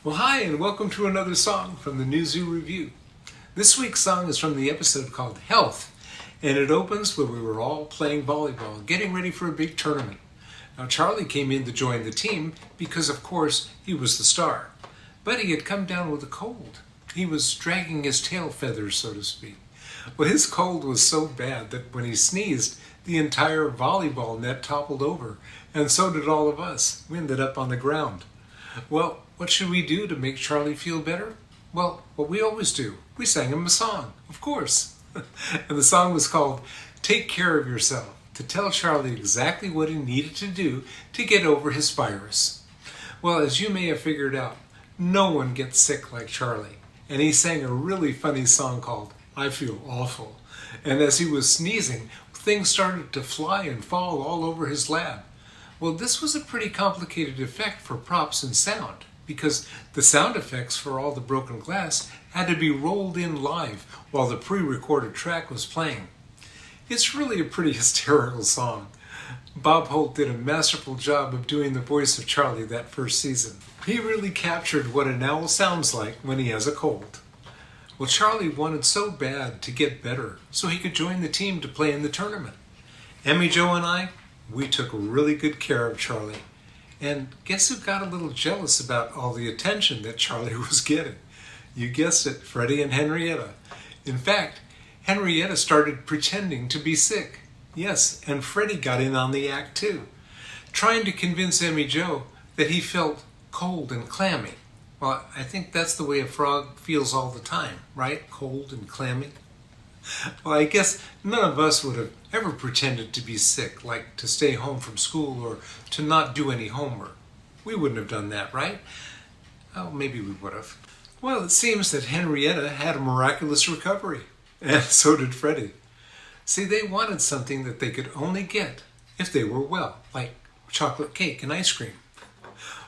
Well, hi, and welcome to another song from the new Zoo Revue. This week's song is from the episode called Health, and it opens where we were all playing volleyball, getting ready for a big tournament. Now, Charlie came in to join the team because, of course, he was the star. But he had come down with a cold. He was dragging his tail feathers, so to speak. Well, his cold was so bad that when he sneezed, the entire volleyball net toppled over, and so did all of us. We ended up on the ground. Well, what should we do to make Charlie feel better? Well, what we always do. We sang him a song, of course. And the song was called Take Care of Yourself, to tell Charlie exactly what he needed to do to get over his virus. Well, as you may have figured out, no one gets sick like Charlie. And he sang a really funny song called I Feel Awful. And as he was sneezing, things started to fly and fall all over his lab. Well, this was a pretty complicated effect for props and sound, because the sound effects for all the broken glass had to be rolled in live while the pre-recorded track was playing. It's really a pretty hysterical song. Bob Holt did a masterful job of doing the voice of Charlie that first season. He really captured what an owl sounds like when he has a cold. Well, Charlie wanted so bad to get better so he could join the team to play in the tournament. Emmy Jo and I, we took really good care of Charlie. And guess who got a little jealous about all the attention that Charlie was getting? You guessed it, Freddie and Henrietta. In fact, Henrietta started pretending to be sick. Yes, and Freddie got in on the act too, trying to convince Emmy Jo that he felt cold and clammy. Well, I think that's the way a frog feels all the time, right? Cold and clammy. Well, I guess none of us would have ever pretended to be sick, like to stay home from school or to not do any homework. We wouldn't have done that, right? Oh, maybe we would have. Well, it seems that Henrietta had a miraculous recovery, and so did Freddie. See, they wanted something that they could only get if they were well, like chocolate cake and ice cream.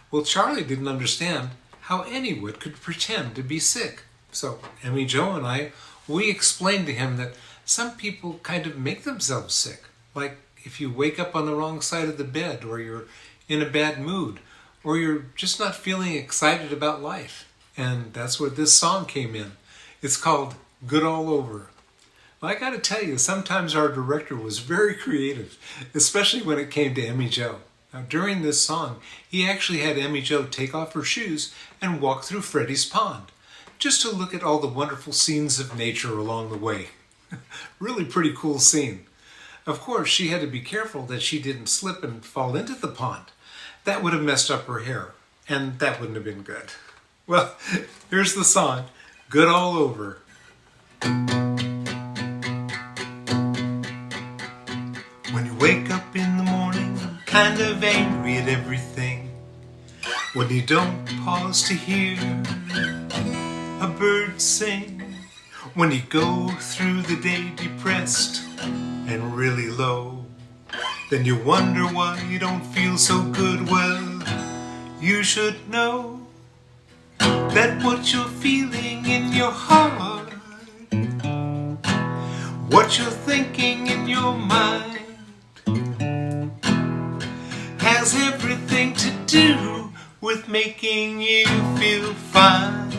Well, Charlie didn't understand how anyone could pretend to be sick. So Emmy Jo and I, we explained to him that some people kind of make themselves sick. Like if you wake up on the wrong side of the bed, or you're in a bad mood, or you're just not feeling excited about life. And that's where this song came in. It's called Good All Over. Well, I gotta tell you, sometimes our director was very creative, especially when it came to Emmy Jo. Now, during this song, he actually had Emmy Jo take off her shoes and walk through Freddie's pond, just to look at all the wonderful scenes of nature along the way. Really pretty cool scene. Of course, she had to be careful that she didn't slip and fall into the pond. That would have messed up her hair, and that wouldn't have been good. Well, here's the song, Good All Over. When you wake up in the morning, kind of angry at everything. When you don't pause to hear a bird sing. When you go through the day depressed and really low. Then you wonder why you don't feel so good. Well, you should know that what you're feeling in your heart, what you're thinking in your mind, has everything to do with making you feel fine,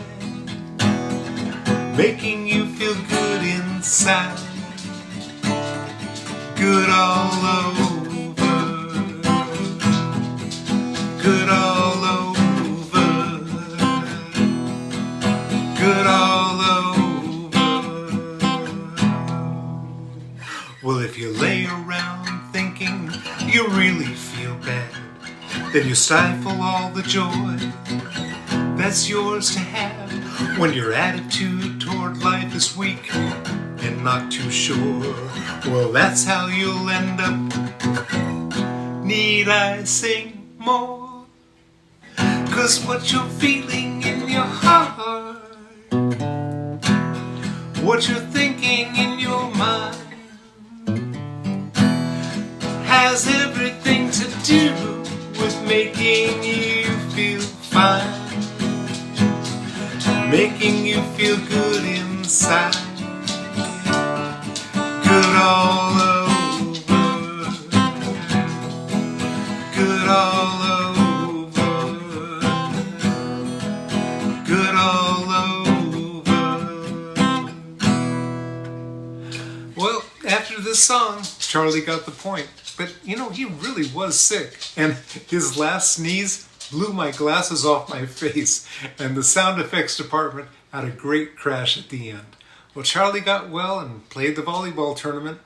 making you feel good inside, good all over, good all over, good all over. Well, if you lay around thinking you really feel bad, then you stifle all the joy that's yours to have. When your attitude toward life is weak and not too sure, well, that's how you'll end up. Need I sing more? 'Cause what you're feeling in your heart, what you're thinking in your mind, has everything to do with making you feel fine, making you feel good inside, good all over, good all over, good all over. Well, after this song, Charlie got the point. But, you know, he really was sick. And his last sneeze blew my glasses off my face. And the sound effects department had a great crash at the end. Well, Charlie got well and played the volleyball tournament.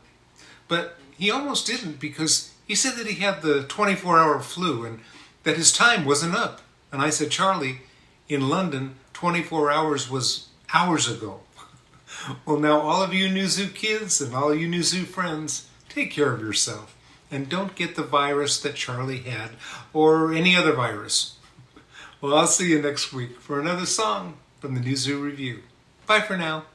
But he almost didn't because he said that he had the 24-hour flu and that his time wasn't up. And I said, Charlie, in London, 24 hours was hours ago. Well, now all of you New Zoo kids and all you New Zoo friends, take care of yourself. And don't get the virus that Charlie had, or any other virus. Well, I'll see you next week for another song from the New Zoo Revue. Bye for now.